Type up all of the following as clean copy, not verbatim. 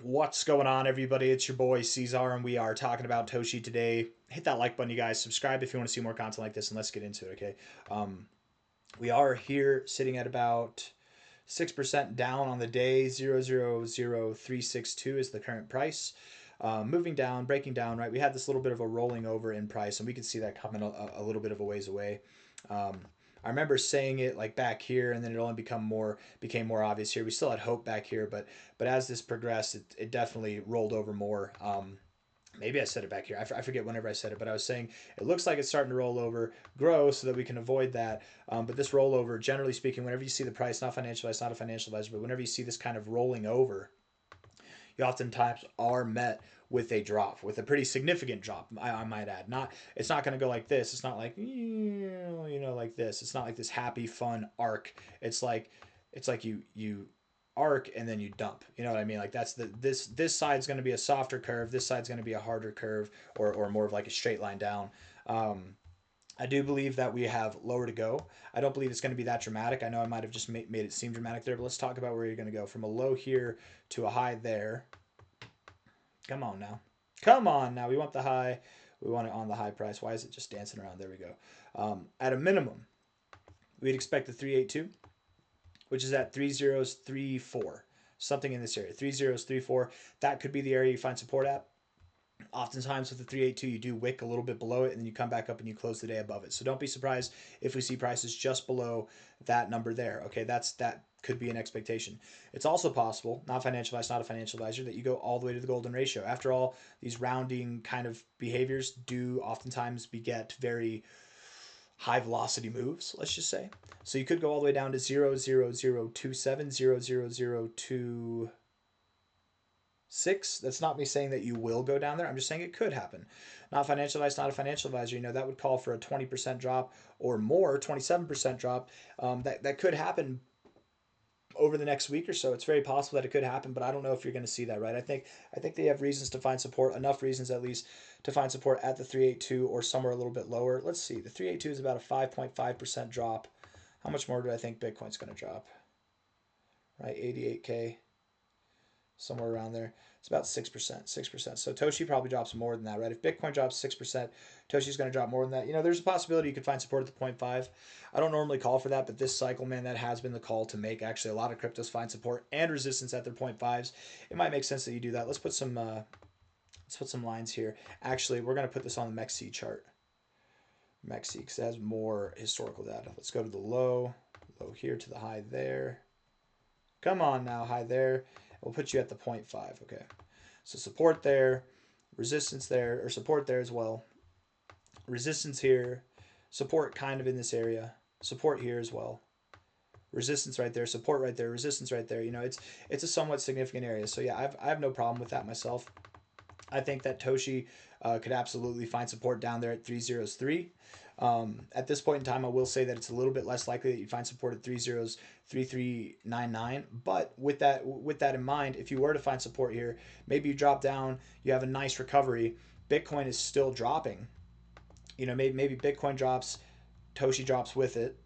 What's going on, everybody? It's your boy C-Zar, and we are talking about Toshi today. Hit that like button, you guys. Subscribe if you want to see more content like this, and let's get into it, okay? We are here sitting at about 6% down on the day. 000362 is the current price. Moving down, breaking down, right? We had this little bit of a rolling over in price, and we could see that coming a little bit of a ways away. I remember saying it like back here, and then it only became more obvious here. We still had hope back here, but as this progressed, it definitely rolled over more. Maybe I said it back here. I forget whenever I said it, but I was saying it looks like it's starting to roll over, grow, so that we can avoid that. But this rollover, generally speaking, whenever you see the price, not financial advice, not a financial advisor, but whenever you see this kind of rolling over, you oftentimes are met with a drop, with a pretty significant drop. I might add. It's not going to go like this. It's not like like this. It's not like this happy, fun arc. It's like you arc and then you dump. You know what I mean? Like this side's going to be a softer curve. This side's going to be a harder curve, or more of like a straight line down. I do believe that we have lower to go. I don't believe it's going to be that dramatic. I know I might have just made it seem dramatic there, but let's talk about where you're going to go. From a low here to a high there. Come on now. Come on now. We want the high. We want it on the high price. Why is it just dancing around? There we go. At a minimum, we'd expect the 382, which is at 3034. Something in this area. 3034. That could be the area you find support at. Oftentimes with the 382, you do wick a little bit below it, and then you come back up and you close the day above it. So don't be surprised if we see prices just below that number there. Okay, that could be an expectation. It's also possible, not financial advice, not a financial advisor, that you go all the way to the golden ratio. After all, these rounding kind of behaviors do oftentimes beget very high velocity moves, let's just say. So you could go all the way down to 00027, 00026. That's not me saying that you will go down there. I'm just saying it could happen. Not financial advice, not a financial advisor. That would call for a 20% drop or more, 27% drop. That could happen over the next week or so. It's very possible that it could happen, but I don't know if you're going to see that, right? I think they have reasons to find support, enough reasons at least to find support at the 382 or somewhere a little bit lower. Let's see. The 382 is about a 5.5% drop. How much more do I think Bitcoin's going to drop? Right, 88K. Somewhere around there. It's about 6%. 6%. So Toshi probably drops more than that, right? If Bitcoin drops 6%, Toshi's going to drop more than that. There's a possibility you could find support at the 0.5. I don't normally call for that, but this cycle, man, that has been the call to make. Actually, a lot of cryptos find support and resistance at their 0.5s. It might make sense that you do that. Let's put some lines here. Actually, we're going to put this on the MEXC chart. MEXC, because it has more historical data. Let's go to the low here to the high there. Come on now, high there. We'll put you at the 0.5, okay? So support there, resistance there, or support there as well. Resistance here, support kind of in this area, support here as well. Resistance right there, support right there, resistance right there. It's a somewhat significant area. So yeah, I have no problem with that myself. I think that Toshi could absolutely find support down there at 303. At this point in time, I will say that it's a little bit less likely that you find support at 3399. But with that in mind, if you were to find support here, maybe you drop down, you have a nice recovery. Bitcoin is still dropping. Maybe Bitcoin drops, Toshi drops with it,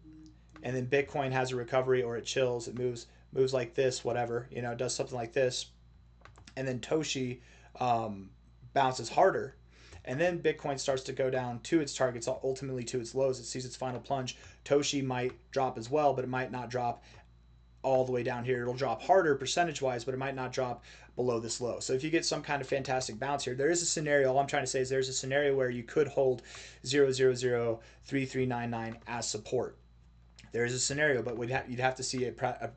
and then Bitcoin has a recovery, or it chills, it moves like this, whatever. It does something like this, and then Toshi bounces harder. And then Bitcoin starts to go down to its targets, ultimately to its lows. It sees its final plunge. Toshi might drop as well, but it might not drop all the way down here. It'll drop harder percentage-wise, but it might not drop below this low. So if you get some kind of fantastic bounce here, there is a scenario. All I'm trying to say is there's a scenario where you could hold 0003399 as support. There is a scenario, but you'd have to see a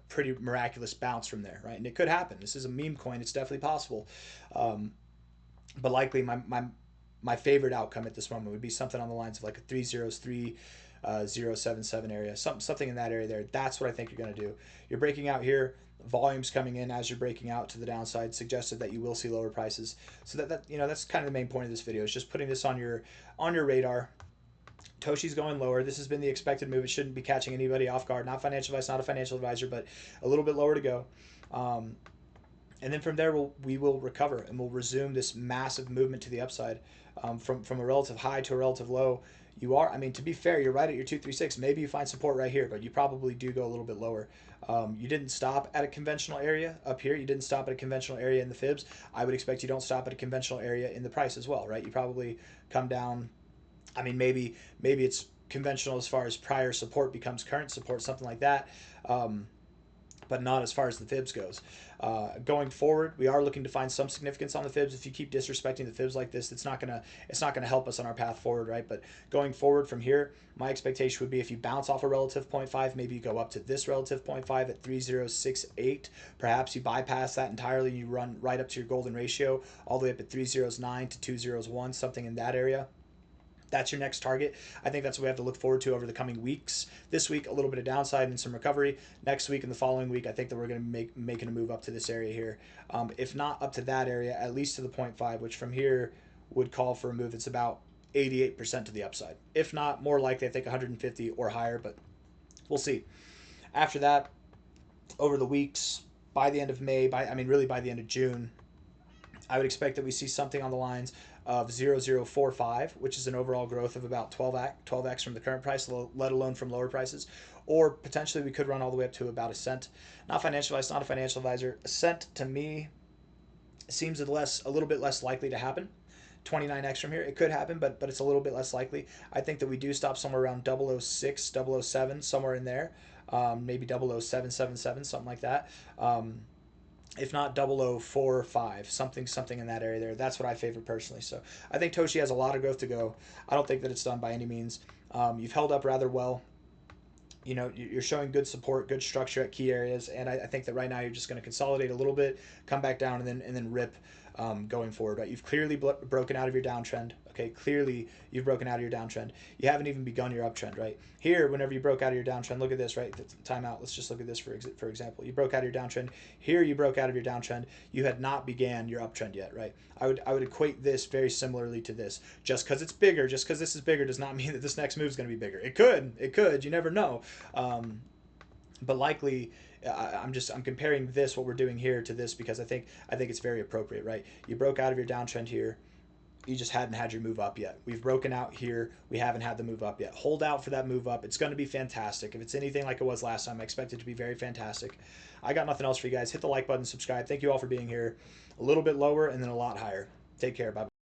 pretty miraculous bounce from there, right? And it could happen. This is a meme coin. It's definitely possible. But likely my favorite outcome at this moment would be something on the lines of like a 303077 area, something in that area there. That's what I think you're going to do. You're breaking out here. Volumes coming in as you're breaking out to the downside suggested that you will see lower prices. So that's kind of the main point of this video, is just putting this on your radar. Toshi's going lower. This has been the expected move. It shouldn't be catching anybody off guard. Not financial advice, not a financial advisor, but a little bit lower to go. And then from there, we will recover and we'll resume this massive movement to the upside. From a relative high to a relative low, you are, I mean, to be fair, you're right at your 236. Maybe you find support right here, but you probably do go a little bit lower. You didn't stop at a conventional area up here. You didn't stop at a conventional area in the fibs. I would expect you don't stop at a conventional area in the price as well, right? You probably come down. I mean, maybe it's conventional as far as prior support becomes current support, something like that. But not as far as the fibs goes. Going forward, we are looking to find some significance on the fibs. If you keep disrespecting the fibs like this, it's not gonna help us on our path forward, right? But going forward from here, my expectation would be if you bounce off a relative 0.5, maybe you go up to this relative 0.5 at 3068. Perhaps you bypass that entirely and you run right up to your golden ratio, all the way up at 309 to 201, something in that area. That's your next target. I think that's what we have to look forward to over the coming weeks. This week, a little bit of downside and some recovery. Next week and the following week, I think that we're going to be making a move up to this area here. If not up to that area, at least to the 0.5, which from here would call for a move that's about 88% to the upside. If not, more likely, I think 150 or higher, but we'll see. After that, over the weeks, by the end of May, really by the end of June, I would expect that we see something on the lines of 0045, which is an overall growth of about 12x from the current price, let alone from lower prices. Or potentially we could run all the way up to about a cent. Not financial advice, not a financial advisor. A cent to me seems a little bit less likely to happen. 29x from here, it could happen, but it's a little bit less likely. I think that we do stop somewhere around 006, 007, somewhere in there. Maybe 00777, something like that. If not 0045, something in that area there. That's what I favor personally. So I think Toshi has a lot of growth to go. I don't think that it's done by any means. You've held up rather well. You know, you're showing good support, good structure at key areas, and I think that right now you're just going to consolidate a little bit, come back down, and then rip going forward. Right, you've clearly broken out of your downtrend. Okay, clearly you've broken out of your downtrend. You haven't even begun your uptrend. Right here, whenever you broke out of your downtrend, look at this. Right, time out. Let's just look at this for example. You broke out of your downtrend. Here, you broke out of your downtrend. You had not began your uptrend yet. Right. I would equate this very similarly to this. Just because it's bigger, just because this is bigger, does not mean that this next move is going to be bigger. It could. You never know. But likely, I'm comparing this, what we're doing here, to this because I think it's very appropriate, right? You broke out of your downtrend here. You just hadn't had your move up yet. We've broken out here. We haven't had the move up yet. Hold out for that move up. It's going to be fantastic. If it's anything like it was last time, I expect it to be very fantastic. I got nothing else for you guys. Hit the like button, subscribe. Thank you all for being here. A little bit lower and then a lot higher. Take care. Bye.